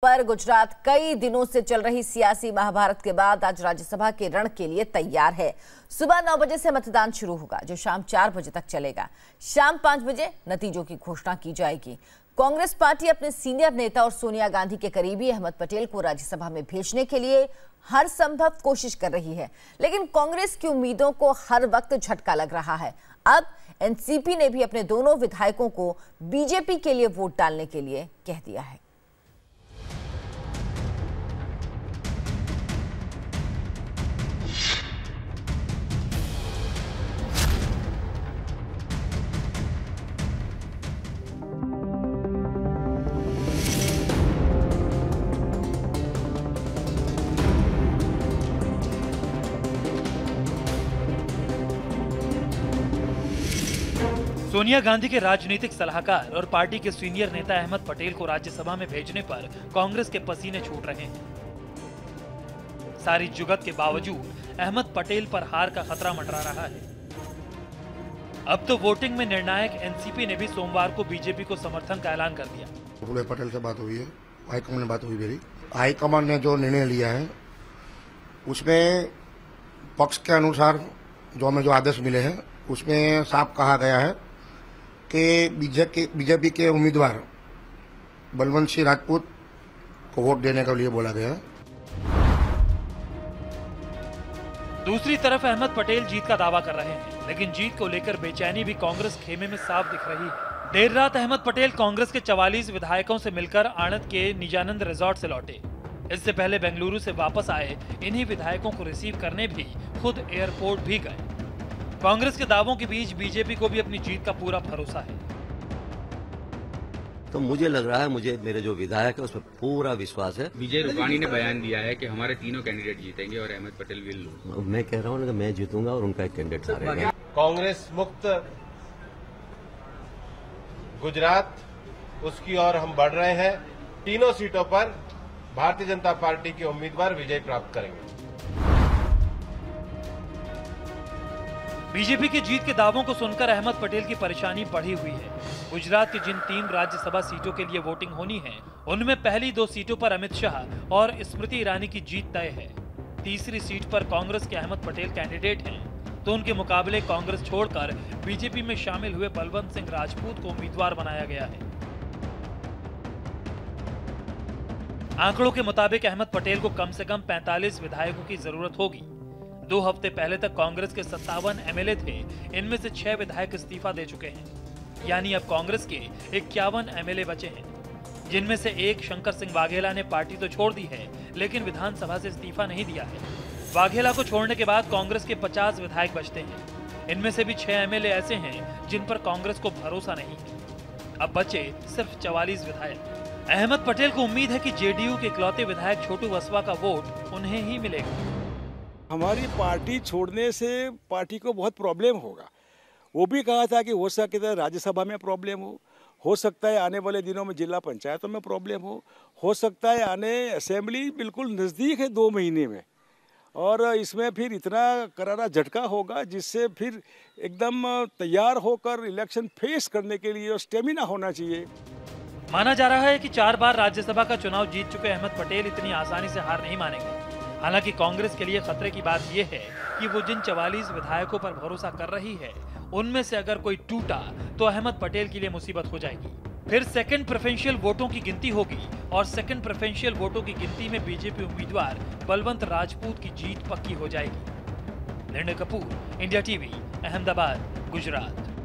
पर गुजरात कई दिनों से चल रही सियासी महाभारत के बाद आज राज्यसभा के रण के लिए तैयार है। सुबह 9 बजे से मतदान शुरू होगा, जो शाम 4 बजे तक चलेगा। शाम 5 बजे नतीजों की घोषणा की जाएगी। कांग्रेस पार्टी अपने सीनियर नेता और सोनिया गांधी के करीबी अहमद पटेल को राज्यसभा में भेजने के लिए हर संभव कोशिश कर रही है, लेकिन कांग्रेस की उम्मीदों को हर वक्त झटका लग रहा है। अब एनसीपी ने भी अपने दोनों विधायकों को बीजेपी के लिए वोट डालने के लिए कह दिया है। सोनिया गांधी के राजनीतिक सलाहकार और पार्टी के सीनियर नेता अहमद पटेल को राज्यसभा में भेजने पर कांग्रेस के पसीने छूट रहे हैं। सारी जुगत के बावजूद अहमद पटेल पर हार का खतरा मंडरा रहा है। अब तो वोटिंग में निर्णायक एनसीपी ने भी सोमवार को बीजेपी को समर्थन का ऐलान कर दिया। पूरे पटेल से बात हुई है, हाईकमान ने बात हुई मेरी। हाईकमान ने जो निर्णय लिया है उसमें पक्ष के अनुसार जो हमें जो आदेश मिले हैं उसमें साफ कहा गया है कि बीजेपी के उम्मीदवार बलवंत सिंह राजपूत को वोट देने के लिए बोला गया है। दूसरी तरफ अहमद पटेल जीत का दावा कर रहे हैं, लेकिन जीत को लेकर बेचैनी भी कांग्रेस खेमे में साफ दिख रही है। देर रात अहमद पटेल कांग्रेस के 44 विधायकों से मिलकर आणंद के निजानंद रिजॉर्ट से लौटे। इससे पहले बेंगलुरु से वापस आए इन्हीं विधायकों को रिसीव करने भी खुद एयरपोर्ट भी गए। कांग्रेस के दावों के बीच बीजेपी को भी अपनी जीत का पूरा भरोसा है। तो मुझे लग रहा है, मुझे मेरे जो विधायक है उस पर पूरा विश्वास है। विजय रूपाणी ने बयान दिया है कि हमारे तीनों कैंडिडेट जीतेंगे और अहमद पटेल विल लूज। मैं कह रहा हूँ कि मैं जीतूंगा और उनका एक कैंडिडेट हारेगा। कांग्रेस मुक्त गुजरात, उसकी ओर हम बढ़ रहे हैं। तीनों सीटों पर भारतीय जनता पार्टी के उम्मीदवार विजय प्राप्त करेंगे। बीजेपी की जीत के दावों को सुनकर अहमद पटेल की परेशानी बढ़ी हुई है। गुजरात की जिन 3 राज्यसभा सीटों के लिए वोटिंग होनी है, उनमें पहली 2 सीटों पर अमित शाह और स्मृति ईरानी की जीत तय है। तीसरी सीट पर कांग्रेस के अहमद पटेल कैंडिडेट हैं, तो उनके मुकाबले कांग्रेस छोड़कर बीजेपी में शामिल हुए बलवंत सिंह राजपूत को उम्मीदवार बनाया गया है। आंकड़ों के मुताबिक अहमद पटेल को कम से कम 45 विधायकों की जरूरत होगी। 2 हफ्ते पहले तक कांग्रेस के 57 एमएलए थे, इनमें से 6 विधायक इस्तीफा दे चुके हैं। यानी अब कांग्रेस के 51 एमएलए बचे हैं, जिनमें से एक शंकर सिंह वाघेला ने पार्टी तो छोड़ दी है, लेकिन विधानसभा से इस्तीफा नहीं दिया है। वाघेला को छोड़ने के बाद कांग्रेस के 50 विधायक बचते हैं। इनमें से भी 6 एमएलए ऐसे हैं जिन पर कांग्रेस को भरोसा नहीं है। अब बचे सिर्फ 44 विधायक। अहमद पटेल को उम्मीद है कि जेडीयू के इकलौते विधायक छोटू वसवा का वोट उन्हें ही मिलेगा। हमारी पार्टी छोड़ने से पार्टी को बहुत प्रॉब्लम होगा। वो भी कहा था कि हो सकता है राज्यसभा में प्रॉब्लम हो सकता है आने वाले दिनों में जिला पंचायतों में प्रॉब्लम हो सकता है आने असेंबली बिल्कुल नज़दीक है 2 महीने में, और इसमें फिर इतना करारा झटका होगा जिससे फिर एकदम तैयार होकर इलेक्शन फेस करने के लिए स्टेमिना होना चाहिए। माना जा रहा है कि 4 बार राज्यसभा का चुनाव जीत चुके अहमद पटेल इतनी आसानी से हार नहीं मानेंगे। हालांकि कांग्रेस के लिए खतरे की बात यह है कि वो जिन 44 विधायकों पर भरोसा कर रही है, उनमें से अगर कोई टूटा तो अहमद पटेल के लिए मुसीबत हो जाएगी। फिर सेकंड प्रेफरेंशियल वोटों की गिनती होगी और सेकंड प्रेफरेंशियल वोटों की गिनती में बीजेपी उम्मीदवार बलवंत राजपूत की जीत पक्की हो जाएगी। निर्णय कपूर, इंडिया टीवी, अहमदाबाद, गुजरात।